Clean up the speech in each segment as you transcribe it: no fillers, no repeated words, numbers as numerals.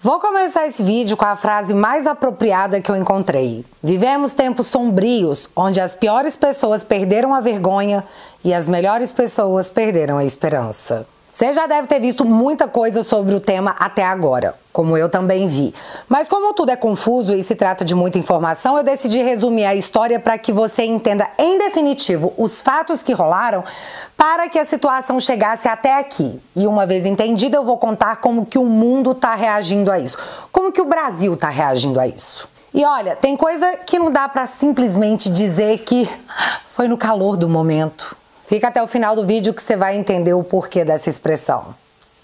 Vou começar esse vídeo com a frase mais apropriada que eu encontrei. Vivemos tempos sombrios, onde as piores pessoas perderam a vergonha e as melhores pessoas perderam a esperança. Você já deve ter visto muita coisa sobre o tema até agora, como eu também vi. Mas como tudo é confuso e se trata de muita informação, eu decidi resumir a história para que você entenda em definitivo os fatos que rolaram para que a situação chegasse até aqui. E uma vez entendido, eu vou contar como que o mundo está reagindo a isso, como que o Brasil está reagindo a isso. E olha, tem coisa que não dá para simplesmente dizer que foi no calor do momento. Fica até o final do vídeo que você vai entender o porquê dessa expressão.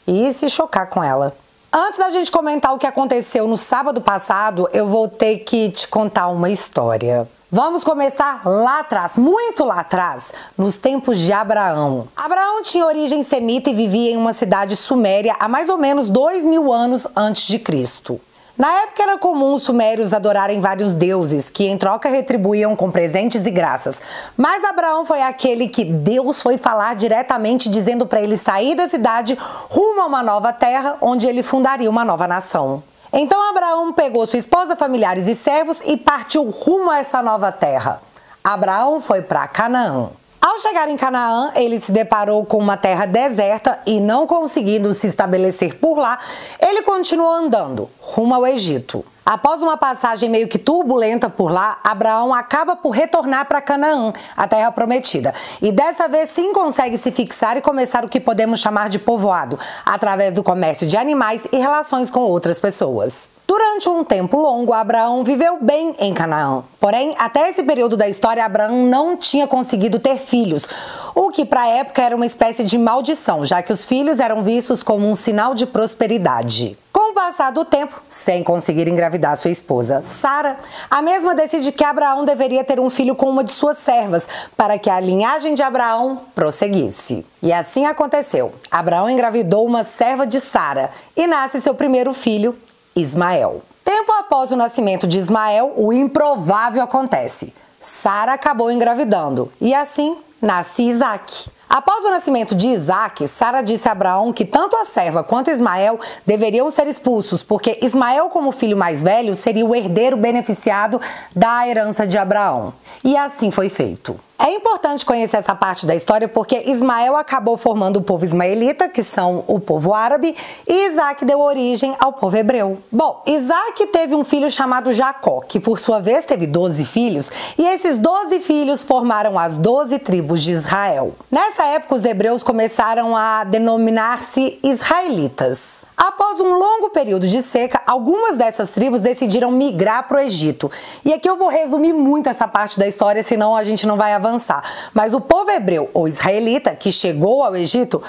E se chocar com ela. Antes da gente comentar o que aconteceu no sábado passado, eu vou ter que te contar uma história. Vamos começar lá atrás, muito lá atrás, nos tempos de Abraão. Abraão tinha origem semita e vivia em uma cidade suméria há mais ou menos 2000 anos antes de Cristo. Na época era comum os sumérios adorarem vários deuses, que em troca retribuíam com presentes e graças. Mas Abraão foi aquele que Deus foi falar diretamente, dizendo para ele sair da cidade rumo a uma nova terra, onde ele fundaria uma nova nação. Então Abraão pegou sua esposa, familiares e servos e partiu rumo a essa nova terra. Abraão foi para Canaã. Ao chegar em Canaã, ele se deparou com uma terra deserta e, não conseguindo se estabelecer por lá, ele continuou andando, rumo ao Egito. Após uma passagem meio que turbulenta por lá, Abraão acaba por retornar para Canaã, a terra prometida. E dessa vez sim consegue se fixar e começar o que podemos chamar de povoado, através do comércio de animais e relações com outras pessoas. Durante um tempo longo, Abraão viveu bem em Canaã. Porém, até esse período da história, Abraão não tinha conseguido ter filhos, o que para a época era uma espécie de maldição, já que os filhos eram vistos como um sinal de prosperidade. Com o passar do tempo, sem conseguir engravidar sua esposa, Sara, a mesma decide que Abraão deveria ter um filho com uma de suas servas, para que a linhagem de Abraão prosseguisse. E assim aconteceu. Abraão engravidou uma serva de Sara e nasce seu primeiro filho, Ismael. Tempo após o nascimento de Ismael, o improvável acontece. Sara acabou engravidando e assim nasce Isaque. Após o nascimento de Isaque, Sara disse a Abraão que tanto a serva quanto Ismael deveriam ser expulsos, porque Ismael, como filho mais velho, seria o herdeiro beneficiado da herança de Abraão. E assim foi feito. É importante conhecer essa parte da história porque Ismael acabou formando o povo ismaelita, que são o povo árabe, e Isaque deu origem ao povo hebreu. Bom, Isaque teve um filho chamado Jacó, que por sua vez teve 12 filhos, e esses 12 filhos formaram as 12 tribos de Israel. Nessa época, os hebreus começaram a denominar-se israelitas. Após um longo período de seca, algumas dessas tribos decidiram migrar para o Egito. E aqui eu vou resumir muito essa parte da história, senão a gente não vai avançar. Mas o povo hebreu, ou israelita, que chegou ao Egito,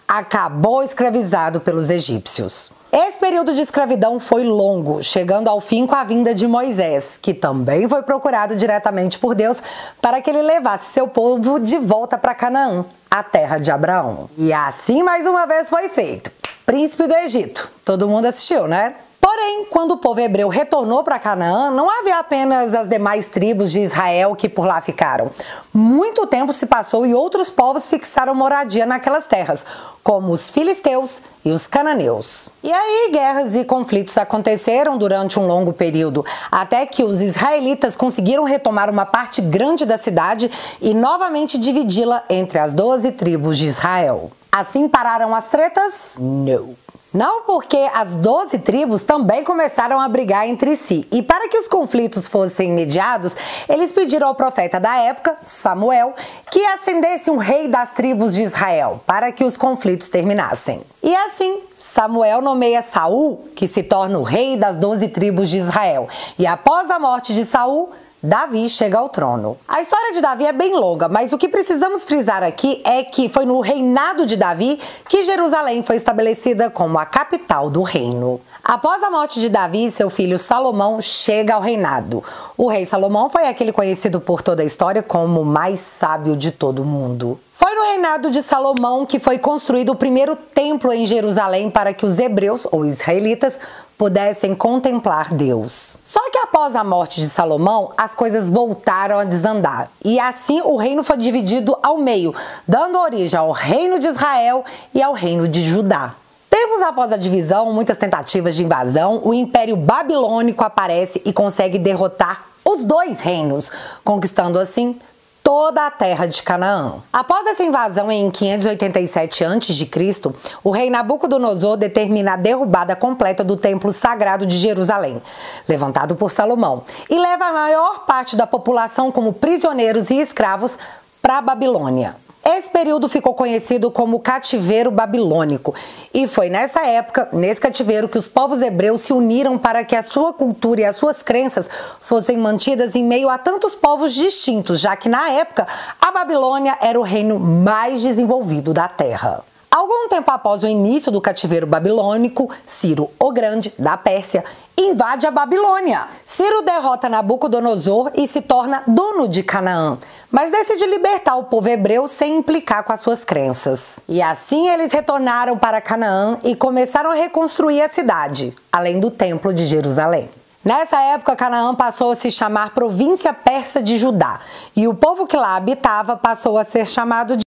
acabou escravizado pelos egípcios. Esse período de escravidão foi longo, chegando ao fim com a vinda de Moisés, que também foi procurado diretamente por Deus para que ele levasse seu povo de volta para Canaã, a terra de Abraão. E assim mais uma vez foi feito. Príncipe do Egito. Todo mundo assistiu, né? Porém, quando o povo hebreu retornou para Canaã, não havia apenas as demais tribos de Israel que por lá ficaram. Muito tempo se passou e outros povos fixaram moradia naquelas terras, como os filisteus e os cananeus. E aí guerras e conflitos aconteceram durante um longo período, até que os israelitas conseguiram retomar uma parte grande da cidade e novamente dividi-la entre as 12 tribos de Israel. Assim pararam as tretas? Não, porque as 12 tribos também começaram a brigar entre si. E para que os conflitos fossem mediados, eles pediram ao profeta da época, Samuel, que ascendesse um rei das tribos de Israel, para que os conflitos terminassem. E assim, Samuel nomeia Saul, que se torna o rei das 12 tribos de Israel. E após a morte de Saul, Davi chega ao trono. A história de Davi é bem longa, mas o que precisamos frisar aqui é que foi no reinado de Davi que Jerusalém foi estabelecida como a capital do reino. Após a morte de Davi, seu filho Salomão chega ao reinado. O rei Salomão foi aquele conhecido por toda a história como o mais sábio de todo o mundo. Foi no reinado de Salomão que foi construído o primeiro templo em Jerusalém para que os hebreus, ou israelitas, pudessem contemplar Deus. Só que após a morte de Salomão, as coisas voltaram a desandar. E assim o reino foi dividido ao meio, dando origem ao reino de Israel e ao reino de Judá. Tempos após a divisão, muitas tentativas de invasão, o Império Babilônico aparece e consegue derrotar os dois reinos, conquistando assim toda a terra de Canaã. Após essa invasão em 587 a.C., o rei Nabucodonosor determina a derrubada completa do templo sagrado de Jerusalém, levantado por Salomão, e leva a maior parte da população como prisioneiros e escravos para a Babilônia. Esse período ficou conhecido como cativeiro babilônico, e foi nessa época, nesse cativeiro, que os povos hebreus se uniram para que a sua cultura e as suas crenças fossem mantidas em meio a tantos povos distintos, já que na época a Babilônia era o reino mais desenvolvido da terra. Algum tempo após o início do cativeiro babilônico, Ciro o Grande, da Pérsia, invade a Babilônia. Ciro derrota Nabucodonosor e se torna dono de Canaã, mas decide libertar o povo hebreu sem implicar com as suas crenças. E assim eles retornaram para Canaã e começaram a reconstruir a cidade, além do templo de Jerusalém. Nessa época, Canaã passou a se chamar província persa de Judá, e o povo que lá habitava passou a ser chamado de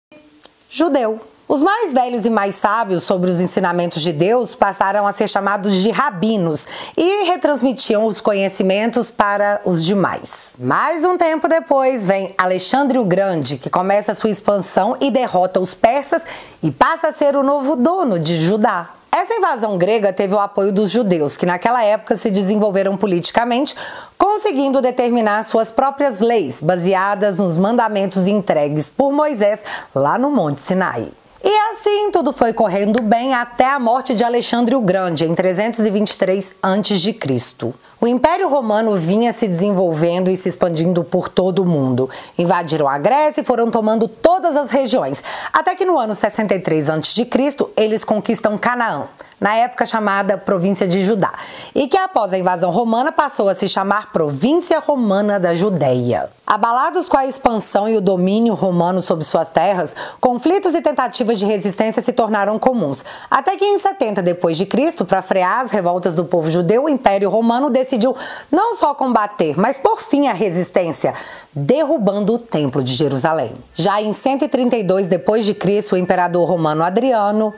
judeu. Os mais velhos e mais sábios sobre os ensinamentos de Deus passaram a ser chamados de rabinos e retransmitiam os conhecimentos para os demais. Mais um tempo depois vem Alexandre o Grande, que começa sua expansão e derrota os persas e passa a ser o novo dono de Judá. Essa invasão grega teve o apoio dos judeus, que naquela época se desenvolveram politicamente, conseguindo determinar suas próprias leis, baseadas nos mandamentos entregues por Moisés lá no Monte Sinai. E assim tudo foi correndo bem até a morte de Alexandre o Grande, em 323 a.C. O Império Romano vinha se desenvolvendo e se expandindo por todo o mundo. Invadiram a Grécia e foram tomando todas as regiões, até que no ano 63 a.C. eles conquistam Canaã, na época chamada Província de Judá, e que após a invasão romana passou a se chamar Província Romana da Judéia. Abalados com a expansão e o domínio romano sobre suas terras, conflitos e tentativas de resistência se tornaram comuns, até que em 70 d.C., para frear as revoltas do povo judeu, o Império Romano decidiu não só combater, mas por fim a resistência, derrubando o Templo de Jerusalém. Já em 132 d.C., o imperador romano Adriano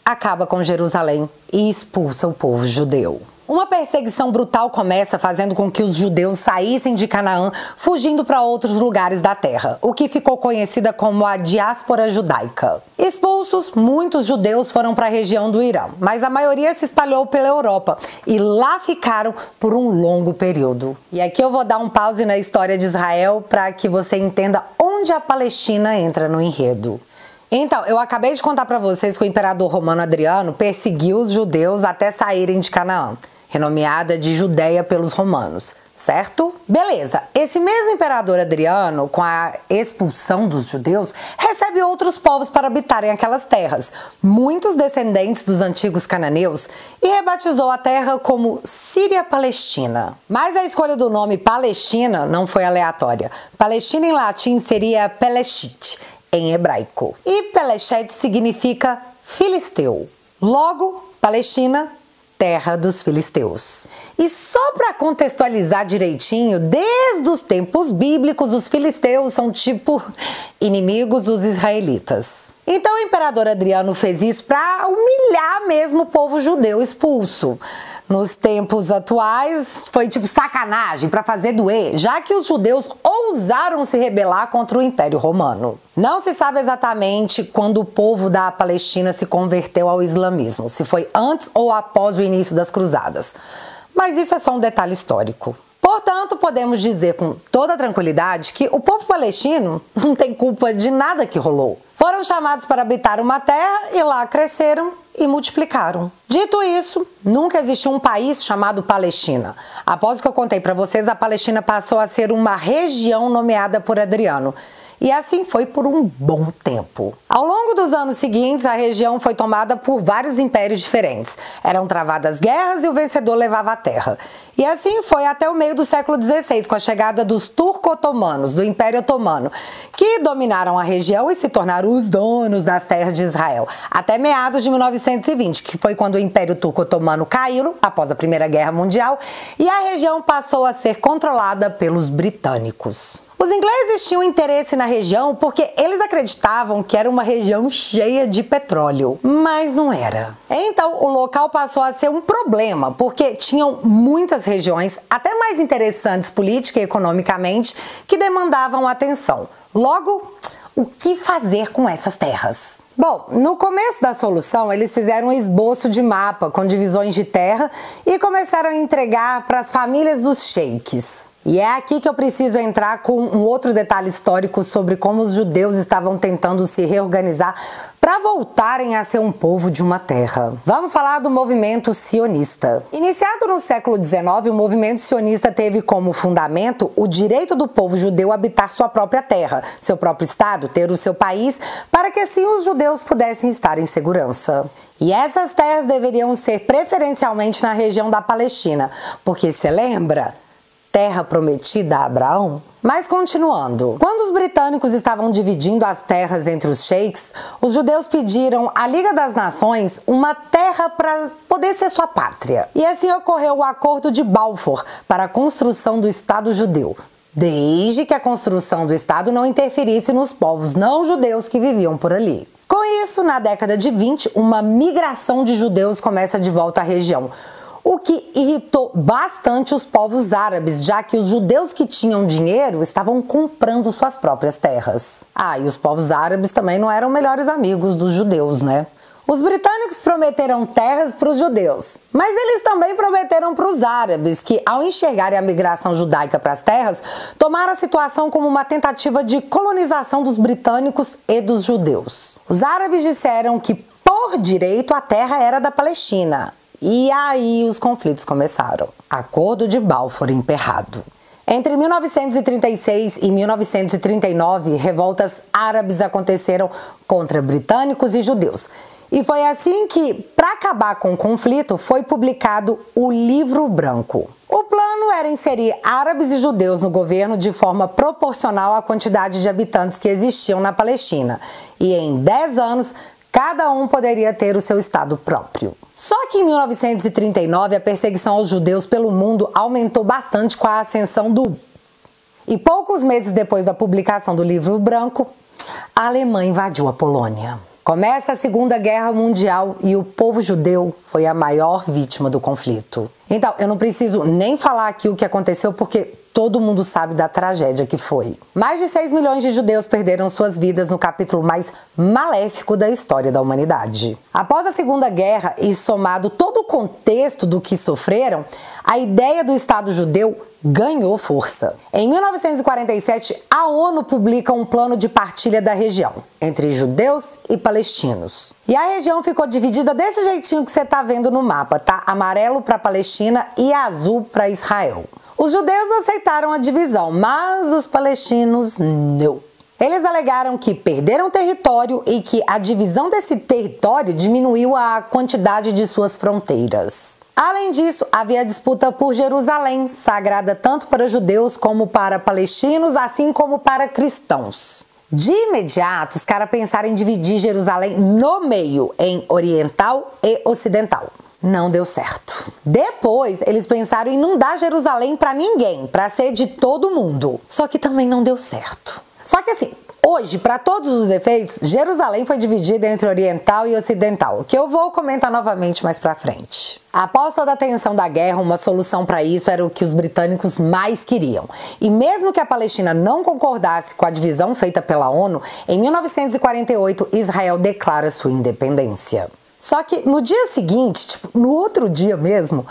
acaba com Jerusalém e expulsa o povo judeu. Uma perseguição brutal começa, fazendo com que os judeus saíssem de Canaã, fugindo para outros lugares da terra, o que ficou conhecida como a diáspora judaica. Expulsos, muitos judeus foram para a região do Irã, mas a maioria se espalhou pela Europa e lá ficaram por um longo período. E aqui eu vou dar um pause na história de Israel para que você entenda onde a Palestina entra no enredo. Então, eu acabei de contar para vocês que o imperador romano Adriano perseguiu os judeus até saírem de Canaã, renomeada de Judéia pelos romanos, certo? Beleza, esse mesmo imperador Adriano, com a expulsão dos judeus, recebe outros povos para habitarem aquelas terras, muitos descendentes dos antigos cananeus, e rebatizou a terra como Síria-Palestina. Mas a escolha do nome Palestina não foi aleatória. Palestina em latim seria Peleshit, em hebraico. E Peleshete significa filisteu. Logo, Palestina, terra dos filisteus. E só para contextualizar direitinho, desde os tempos bíblicos, os filisteus são tipo inimigos dos israelitas. Então o imperador Adriano fez isso para humilhar mesmo o povo judeu expulso. Nos tempos atuais, foi tipo sacanagem para fazer doer, já que os judeus ousaram se rebelar contra o Império Romano. Não se sabe exatamente quando o povo da Palestina se converteu ao islamismo, se foi antes ou após o início das cruzadas. Mas isso é só um detalhe histórico. Portanto, podemos dizer com toda tranquilidade que o povo palestino não tem culpa de nada que rolou. Foram chamados para habitar uma terra e lá cresceram e multiplicaram. Dito isso, nunca existiu um país chamado Palestina. Após o que eu contei para vocês, a Palestina passou a ser uma região nomeada por Adriano. E assim foi por um bom tempo. Ao longo dos anos seguintes, a região foi tomada por vários impérios diferentes. Eram travadas guerras e o vencedor levava a terra. E assim foi até o meio do século XVI, com a chegada dos turco-otomanos, do Império Otomano, que dominaram a região e se tornaram os donos das terras de Israel, até meados de 1920, que foi quando o Império Turco-Otomano caiu, após a Primeira Guerra Mundial, e a região passou a ser controlada pelos britânicos. Os ingleses tinham interesse na região porque eles acreditavam que era uma uma região cheia de petróleo, mas não era. Então o local passou a ser um problema, porque tinham muitas regiões, até mais interessantes política e economicamente, que demandavam atenção. Logo, o que fazer com essas terras? Bom, no começo da solução, eles fizeram um esboço de mapa com divisões de terra e começaram a entregar para as famílias dos sheiks. E é aqui que eu preciso entrar com um outro detalhe histórico sobre como os judeus estavam tentando se reorganizar para voltarem a ser um povo de uma terra. Vamos falar do movimento sionista. Iniciado no século XIX, o movimento sionista teve como fundamento o direito do povo judeu a habitar sua própria terra, seu próprio estado, ter o seu país, para que assim os judeus pudessem estar em segurança. E essas terras deveriam ser preferencialmente na região da Palestina, porque você lembra? Terra prometida a Abraão? Mas continuando, quando os britânicos estavam dividindo as terras entre os sheiks, os judeus pediram à Liga das Nações uma terra para poder ser sua pátria. E assim ocorreu o Acordo de Balfour para a construção do Estado judeu, desde que a construção do Estado não interferisse nos povos não judeus que viviam por ali. Com isso, na década de 20, uma migração de judeus começa de volta à região, o que irritou bastante os povos árabes, já que os judeus que tinham dinheiro estavam comprando suas próprias terras. E os povos árabes também não eram melhores amigos dos judeus, né? Os britânicos prometeram terras para os judeus, mas eles também prometeram para os árabes, que ao enxergarem a migração judaica para as terras, tomaram a situação como uma tentativa de colonização dos britânicos e dos judeus. Os árabes disseram que, por direito, a terra era da Palestina. E aí os conflitos começaram. Acordo de Balfour emperrado. Entre 1936 e 1939, revoltas árabes aconteceram contra britânicos e judeus. E foi assim que, para acabar com o conflito, foi publicado o Livro Branco. O plano era inserir árabes e judeus no governo de forma proporcional à quantidade de habitantes que existiam na Palestina. E em 10 anos, cada um poderia ter o seu estado próprio. Só que em 1939 a perseguição aos judeus pelo mundo aumentou bastante com a ascensão do... E poucos meses depois da publicação do Livro Branco, a Alemanha invadiu a Polônia. Começa a Segunda Guerra Mundial e o povo judeu foi a maior vítima do conflito. Então, eu não preciso nem falar aqui o que aconteceu porque todo mundo sabe da tragédia que foi. Mais de 6 milhões de judeus perderam suas vidas no capítulo mais maléfico da história da humanidade. Após a Segunda Guerra e somado todo o contexto do que sofreram, a ideia do Estado judeu ganhou força. Em 1947, a ONU publica um plano de partilha da região entre judeus e palestinos. E a região ficou dividida desse jeitinho que você está vendo no mapa, tá? Amarelo para a Palestina e azul para Israel. Os judeus aceitaram a divisão, mas os palestinos não. Eles alegaram que perderam território e que a divisão desse território diminuiu a quantidade de suas fronteiras. Além disso, havia disputa por Jerusalém, sagrada tanto para judeus como para palestinos, assim como para cristãos. De imediato, os caras pensaram em dividir Jerusalém no meio, em oriental e ocidental. Não deu certo. Depois, eles pensaram em não dar Jerusalém para ninguém, para ser de todo mundo. Só que também não deu certo. Só que assim, hoje, para todos os efeitos, Jerusalém foi dividida entre oriental e ocidental, que eu vou comentar novamente mais pra frente. Após toda a tensão da guerra, uma solução para isso era o que os britânicos mais queriam. E mesmo que a Palestina não concordasse com a divisão feita pela ONU, em 1948 Israel declara sua independência. Só que no dia seguinte, no outro dia mesmo,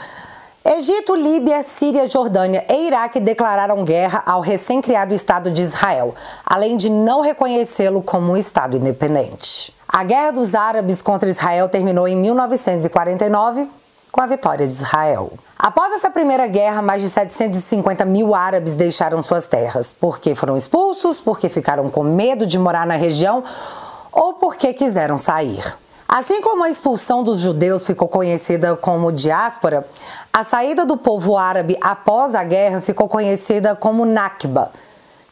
Egito, Líbia, Síria, Jordânia e Iraque declararam guerra ao recém-criado Estado de Israel, além de não reconhecê-lo como um Estado independente. A Guerra dos Árabes contra Israel terminou em 1949, com a vitória de Israel. Após essa primeira guerra, mais de 750 mil árabes deixaram suas terras, porque foram expulsos, porque ficaram com medo de morar na região ou porque quiseram sair. Assim como a expulsão dos judeus ficou conhecida como diáspora, a saída do povo árabe após a guerra ficou conhecida como Nakba,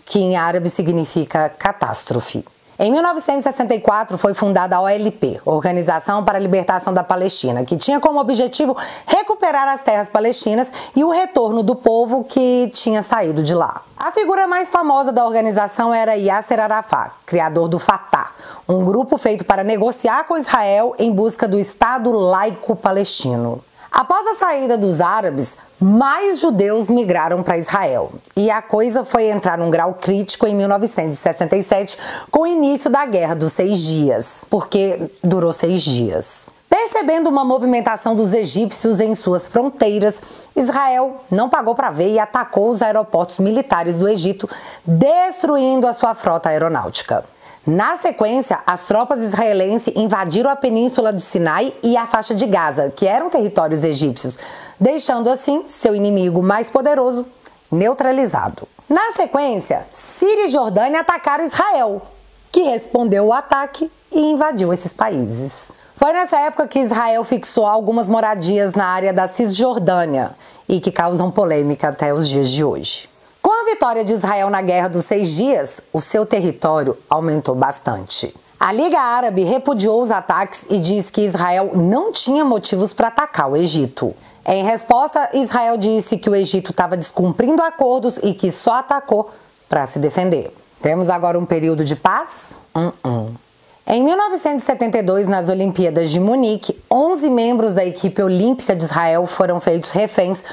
que em árabe significa catástrofe. Em 1964 foi fundada a OLP, Organização para a Libertação da Palestina, que tinha como objetivo recuperar as terras palestinas e o retorno do povo que tinha saído de lá. A figura mais famosa da organização era Yasser Arafat, criador do Fatah, um grupo feito para negociar com Israel em busca do Estado laico palestino. Após a saída dos árabes, mais judeus migraram para Israel. E a coisa foi entrar num grau crítico em 1967, com o início da Guerra dos 6 Dias, porque durou 6 dias. Percebendo uma movimentação dos egípcios em suas fronteiras, Israel não pagou para ver e atacou os aeroportos militares do Egito, destruindo a sua frota aeronáutica. Na sequência, as tropas israelenses invadiram a península de Sinai e a faixa de Gaza, que eram territórios egípcios, deixando assim seu inimigo mais poderoso neutralizado. Na sequência, Síria e Jordânia atacaram Israel, que respondeu ao ataque e invadiu esses países. Foi nessa época que Israel fixou algumas moradias na área da Cisjordânia e que causam polêmica até os dias de hoje. Com a vitória de Israel na Guerra dos 6 Dias, o seu território aumentou bastante. A Liga Árabe repudiou os ataques e diz que Israel não tinha motivos para atacar o Egito. Em resposta, Israel disse que o Egito estava descumprindo acordos e que só atacou para se defender. Temos agora um período de paz? Em 1972, nas Olimpíadas de Munique, 11 membros da equipe olímpica de Israel foram feitos reféns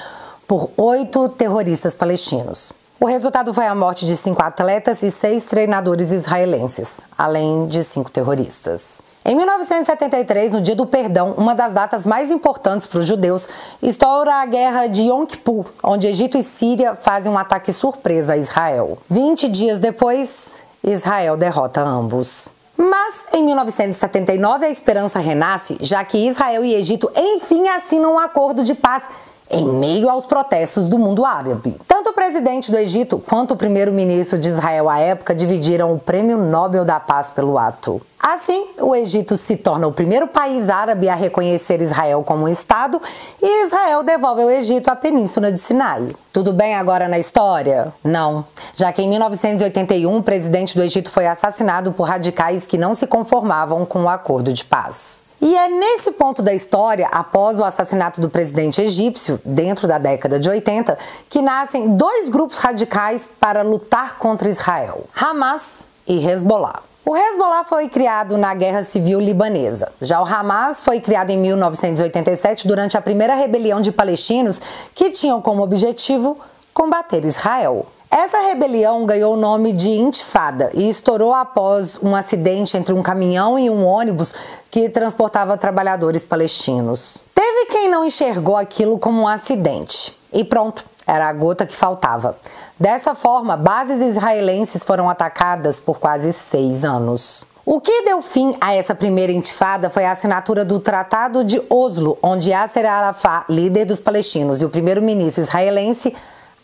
por 8 terroristas palestinos. O resultado foi a morte de 5 atletas e 6 treinadores israelenses, além de 5 terroristas. Em 1973, no Dia do Perdão, uma das datas mais importantes para os judeus, estoura a Guerra de Yom Kippur, onde Egito e Síria fazem um ataque surpresa a Israel. 20 dias depois, Israel derrota ambos. Mas, em 1979, a esperança renasce, já que Israel e Egito enfim assinam um acordo de paz em meio aos protestos do mundo árabe. Tanto o presidente do Egito quanto o primeiro-ministro de Israel à época dividiram o Prêmio Nobel da Paz pelo ato. Assim, o Egito se torna o primeiro país árabe a reconhecer Israel como um Estado e Israel devolve ao Egito a Península de Sinai. Tudo bem agora na história? Não, já que em 1981 o presidente do Egito foi assassinado por radicais que não se conformavam com o acordo de paz. E é nesse ponto da história, após o assassinato do presidente egípcio, dentro da década de 80, que nascem 2 grupos radicais para lutar contra Israel: Hamas e Hezbollah. O Hezbollah foi criado na Guerra Civil Libanesa. Já o Hamas foi criado em 1987 durante a primeira rebelião de palestinos que tinham como objetivo combater Israel. Essa rebelião ganhou o nome de Intifada e estourou após um acidente entre um caminhão e um ônibus que transportava trabalhadores palestinos. Teve quem não enxergou aquilo como um acidente. E pronto, era a gota que faltava. Dessa forma, bases israelenses foram atacadas por quase 6 anos. O que deu fim a essa primeira intifada foi a assinatura do Tratado de Oslo, onde Yasser Arafat, líder dos palestinos, e o primeiro-ministro israelense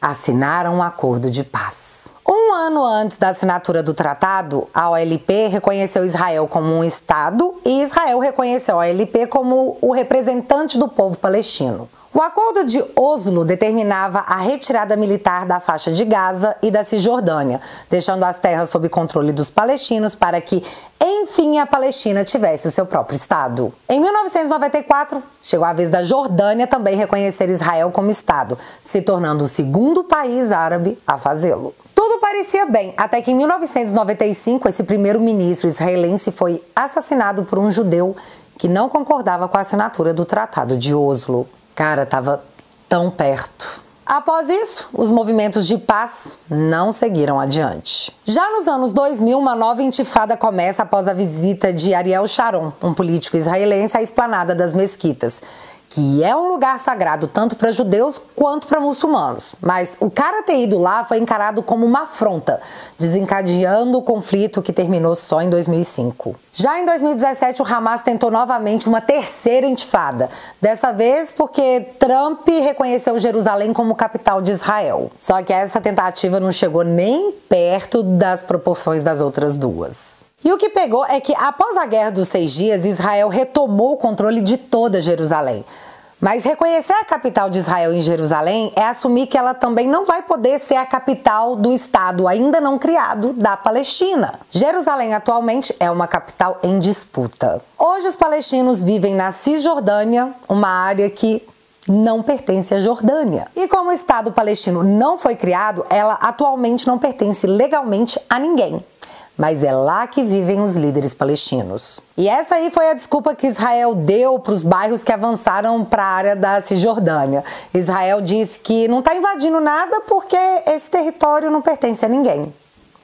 assinaram um acordo de paz. Um ano antes da assinatura do tratado, a OLP reconheceu Israel como um Estado e Israel reconheceu a OLP como o representante do povo palestino. O Acordo de Oslo determinava a retirada militar da faixa de Gaza e da Cisjordânia, deixando as terras sob controle dos palestinos para que, enfim, a Palestina tivesse o seu próprio Estado. Em 1994, chegou a vez da Jordânia também reconhecer Israel como Estado, se tornando o segundo país árabe a fazê-lo. Tudo parecia bem, até que em 1995 esse primeiro-ministro israelense foi assassinado por um judeu que não concordava com a assinatura do Tratado de Oslo. Cara, tava tão perto. Após isso, os movimentos de paz não seguiram adiante. Já nos anos 2000, uma nova intifada começa após a visita de Ariel Sharon, um político israelense, à esplanada das mesquitas, que é um lugar sagrado tanto para judeus quanto para muçulmanos. Mas o cara ter ido lá foi encarado como uma afronta, desencadeando o conflito que terminou só em 2005. Já em 2017, o Hamas tentou novamente uma terceira intifada, dessa vez porque Trump reconheceu Jerusalém como capital de Israel. Só que essa tentativa não chegou nem perto das proporções das outras duas. E o que pegou é que, após a Guerra dos 6 Dias, Israel retomou o controle de toda Jerusalém. Mas reconhecer a capital de Israel em Jerusalém é assumir que ela também não vai poder ser a capital do Estado ainda não criado da Palestina. Jerusalém atualmente é uma capital em disputa. Hoje os palestinos vivem na Cisjordânia, uma área que não pertence à Jordânia. E como o Estado palestino não foi criado, ela atualmente não pertence legalmente a ninguém. Mas é lá que vivem os líderes palestinos. E essa aí foi a desculpa que Israel deu para os bairros que avançaram para a área da Cisjordânia. Israel disse que não está invadindo nada porque esse território não pertence a ninguém.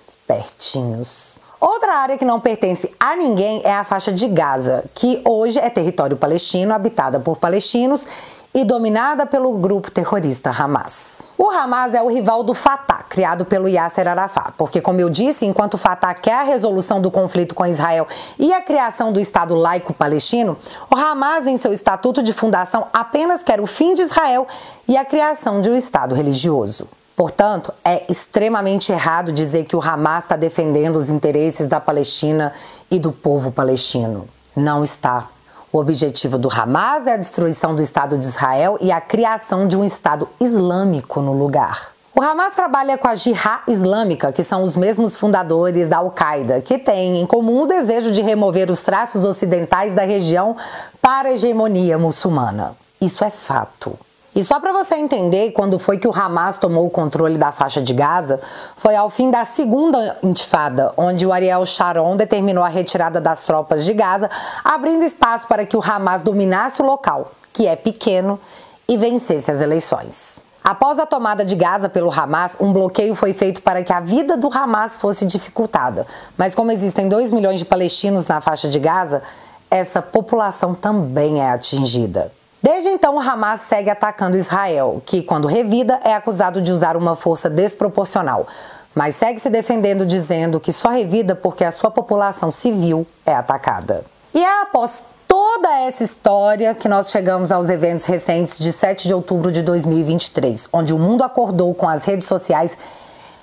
Espertinhos. Outra área que não pertence a ninguém é a faixa de Gaza, que hoje é território palestino, habitada por palestinos e dominada pelo grupo terrorista Hamas. O Hamas é o rival do Fatah, criado pelo Yasser Arafat, porque, como eu disse, enquanto o Fatah quer a resolução do conflito com Israel e a criação do Estado laico palestino, o Hamas, em seu estatuto de fundação, apenas quer o fim de Israel e a criação de um Estado religioso. Portanto, é extremamente errado dizer que o Hamas está defendendo os interesses da Palestina e do povo palestino. Não está. O objetivo do Hamas é a destruição do Estado de Israel e a criação de um Estado islâmico no lugar. O Hamas trabalha com a Jihad Islâmica, que são os mesmos fundadores da Al-Qaeda, que têm em comum o desejo de remover os traços ocidentais da região para a hegemonia muçulmana. Isso é fato. E só para você entender quando foi que o Hamas tomou o controle da faixa de Gaza, foi ao fim da segunda intifada, onde o Ariel Sharon determinou a retirada das tropas de Gaza, abrindo espaço para que o Hamas dominasse o local, que é pequeno, e vencesse as eleições. Após a tomada de Gaza pelo Hamas, um bloqueio foi feito para que a vida do Hamas fosse dificultada. Mas como existem 2 milhões de palestinos na faixa de Gaza, essa população também é atingida. Desde então, o Hamas segue atacando Israel, que, quando revida, é acusado de usar uma força desproporcional, mas segue se defendendo, dizendo que só revida porque a sua população civil é atacada. E é após toda essa história que nós chegamos aos eventos recentes de 7 de outubro de 2023, onde o mundo acordou com as redes sociais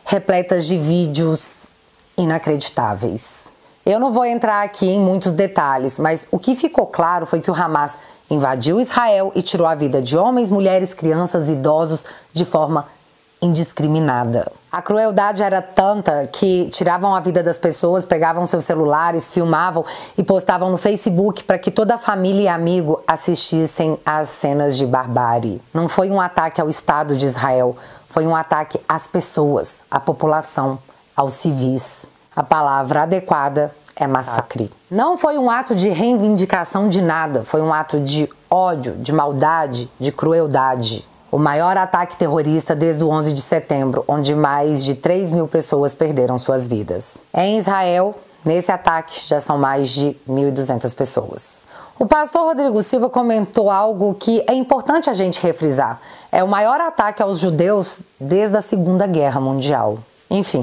repletas de vídeos inacreditáveis. Eu não vou entrar aqui em muitos detalhes, mas o que ficou claro foi que o Hamas invadiu Israel e tirou a vida de homens, mulheres, crianças e idosos de forma indiscriminada. A crueldade era tanta que tiravam a vida das pessoas, pegavam seus celulares, filmavam e postavam no Facebook para que toda a família e amigo assistissem às cenas de barbárie. Não foi um ataque ao Estado de Israel, foi um ataque às pessoas, à população, aos civis. A palavra adequada é massacre. Não foi um ato de reivindicação de nada, foi um ato de ódio, de maldade, de crueldade. O maior ataque terrorista desde o 11 de setembro, onde mais de 3 mil pessoas perderam suas vidas. Em Israel, nesse ataque, já são mais de 1.200 pessoas. O pastor Rodrigo Silva comentou algo que é importante a gente refrisar. É o maior ataque aos judeus desde a Segunda Guerra Mundial. Enfim,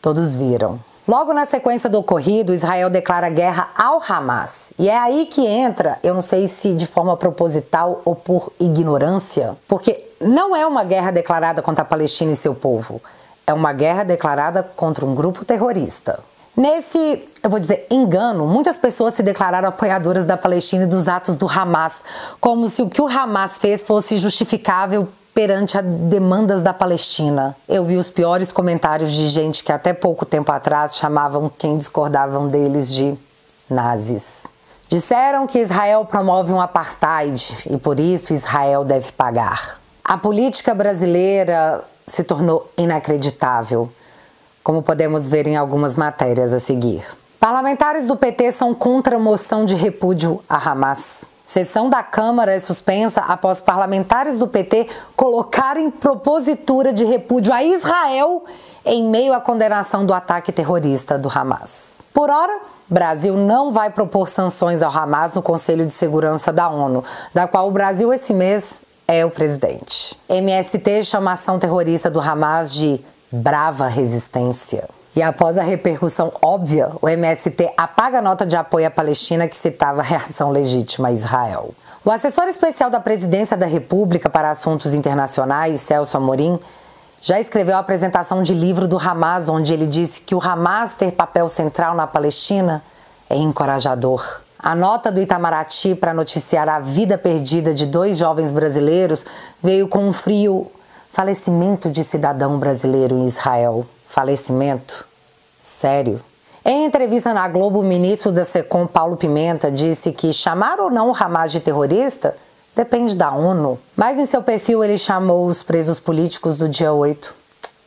todos viram. Logo na sequência do ocorrido, Israel declara guerra ao Hamas. E é aí que entra, eu não sei se de forma proposital ou por ignorância, porque não é uma guerra declarada contra a Palestina e seu povo. É uma guerra declarada contra um grupo terrorista. Nesse, eu vou dizer, engano, muitas pessoas se declararam apoiadoras da Palestina e dos atos do Hamas, como se o que o Hamas fez fosse justificável perante as demandas da Palestina. Eu vi os piores comentários de gente que até pouco tempo atrás chamavam quem discordavam deles de nazis. Disseram que Israel promove um apartheid e por isso Israel deve pagar. A política brasileira se tornou inacreditável, como podemos ver em algumas matérias a seguir. Parlamentares do PT são contra a moção de repúdio a Hamas. Sessão da Câmara é suspensa após parlamentares do PT colocarem propositura de repúdio a Israel em meio à condenação do ataque terrorista do Hamas. Por ora, Brasil não vai propor sanções ao Hamas no Conselho de Segurança da ONU, da qual o Brasil esse mês é o presidente. MST chama a ação terrorista do Hamas de brava resistência. E após a repercussão óbvia, o MST apaga a nota de apoio à Palestina que citava a reação legítima a Israel. O assessor especial da Presidência da República para Assuntos Internacionais, Celso Amorim, já escreveu a apresentação de livro do Hamas, onde ele disse que o Hamas ter papel central na Palestina é encorajador. A nota do Itamaraty para noticiar a vida perdida de 2 jovens brasileiros veio com um frio: falecimento de cidadão brasileiro em Israel. Falecimento? Sério? Em entrevista na Globo, o ministro da SECOM, Paulo Pimenta, disse que chamar ou não o Hamas de terrorista depende da ONU. Mas em seu perfil ele chamou os presos políticos do dia 8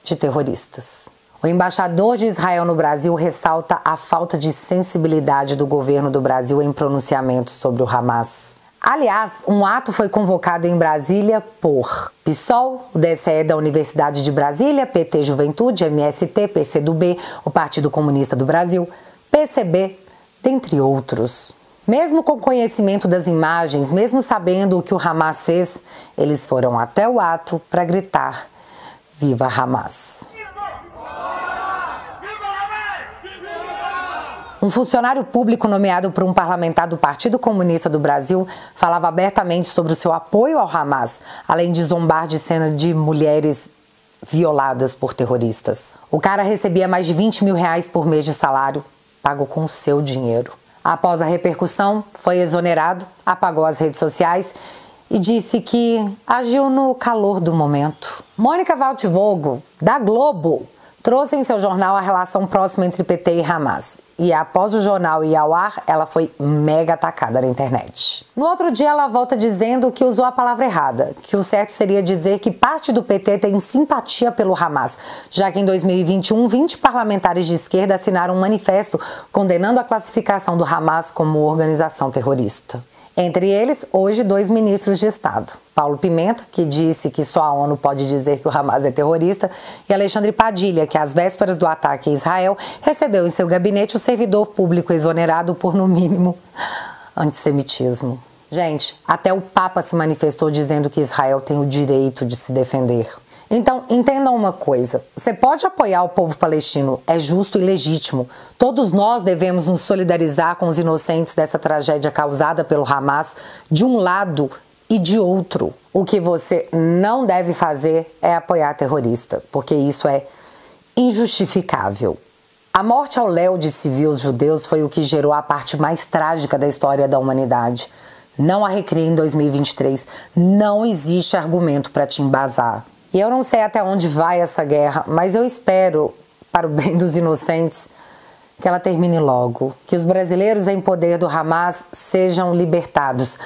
de terroristas. O embaixador de Israel no Brasil ressalta a falta de sensibilidade do governo do Brasil em pronunciamentos sobre o Hamas. Aliás, um ato foi convocado em Brasília por PSOL, o DCE da Universidade de Brasília, PT Juventude, MST, PCdoB, o Partido Comunista do Brasil, PCB, dentre outros. Mesmo com conhecimento das imagens, mesmo sabendo o que o Hamas fez, eles foram até o ato para gritar: Viva Hamas! Um funcionário público nomeado por um parlamentar do Partido Comunista do Brasil falava abertamente sobre o seu apoio ao Hamas, além de zombar de cenas de mulheres violadas por terroristas. O cara recebia mais de 20 mil reais por mês de salário, pago com o seu dinheiro. Após a repercussão, foi exonerado, apagou as redes sociais e disse que agiu no calor do momento. Mônica Valtvogo, da Globo, trouxe em seu jornal a relação próxima entre PT e Hamas. E após o jornal ir ao ar, ela foi mega atacada na internet. No outro dia, ela volta dizendo que usou a palavra errada, que o certo seria dizer que parte do PT tem simpatia pelo Hamas, já que em 2021, 20 parlamentares de esquerda assinaram um manifesto condenando a classificação do Hamas como organização terrorista. Entre eles, hoje, 2 ministros de Estado. Paulo Pimenta, que disse que só a ONU pode dizer que o Hamas é terrorista, e Alexandre Padilha, que às vésperas do ataque a Israel, recebeu em seu gabinete o servidor público exonerado por, no mínimo, antissemitismo. Gente, até o Papa se manifestou dizendo que Israel tem o direito de se defender. Então, entendam uma coisa, você pode apoiar o povo palestino, é justo e legítimo. Todos nós devemos nos solidarizar com os inocentes dessa tragédia causada pelo Hamas, de um lado e de outro. O que você não deve fazer é apoiar terrorista, porque isso é injustificável. A morte ao léu de civis judeus foi o que gerou a parte mais trágica da história da humanidade. Não há recreio em 2023, não existe argumento para te embasar. E eu não sei até onde vai essa guerra, mas eu espero, para o bem dos inocentes, que ela termine logo. Que os brasileiros em poder do Hamas sejam libertados.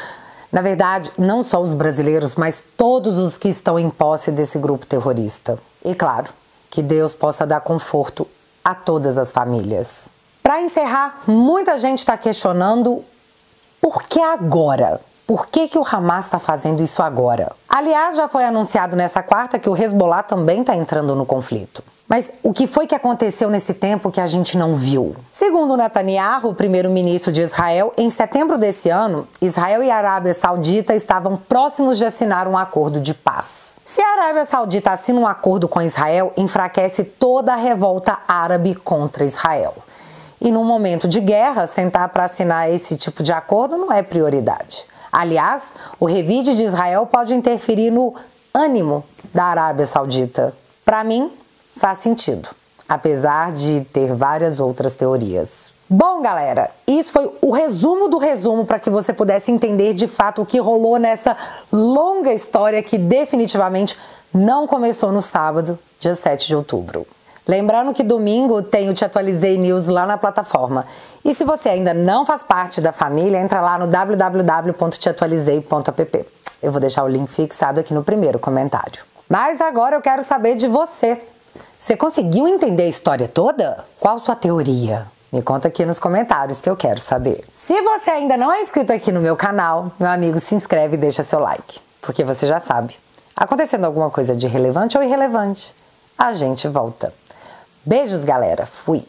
Na verdade, não só os brasileiros, mas todos os que estão em posse desse grupo terrorista. E claro, que Deus possa dar conforto a todas as famílias. Para encerrar, muita gente está questionando por que agora? Por que o Hamas está fazendo isso agora? Aliás, já foi anunciado nessa quarta que o Hezbollah também está entrando no conflito. Mas o que foi que aconteceu nesse tempo que a gente não viu? Segundo Netanyahu, o primeiro-ministro de Israel, em setembro desse ano, Israel e a Arábia Saudita estavam próximos de assinar um acordo de paz. Se a Arábia Saudita assina um acordo com Israel, enfraquece toda a revolta árabe contra Israel. E num momento de guerra, sentar para assinar esse tipo de acordo não é prioridade. Aliás, o revide de Israel pode interferir no ânimo da Arábia Saudita. Para mim, faz sentido, apesar de ter várias outras teorias. Bom, galera, isso foi o resumo do resumo para que você pudesse entender de fato o que rolou nessa longa história que definitivamente não começou no sábado, dia 7 de outubro. Lembrando que domingo tem o Te Atualizei News lá na plataforma. E se você ainda não faz parte da família, entra lá no www.teatualizei.app. Eu vou deixar o link fixado aqui no primeiro comentário. Mas agora eu quero saber de você. Você conseguiu entender a história toda? Qual sua teoria? Me conta aqui nos comentários que eu quero saber. Se você ainda não é inscrito aqui no meu canal, meu amigo, se inscreve e deixa seu like. Porque você já sabe, acontecendo alguma coisa de relevante ou irrelevante, a gente volta. Beijos, galera. Fui!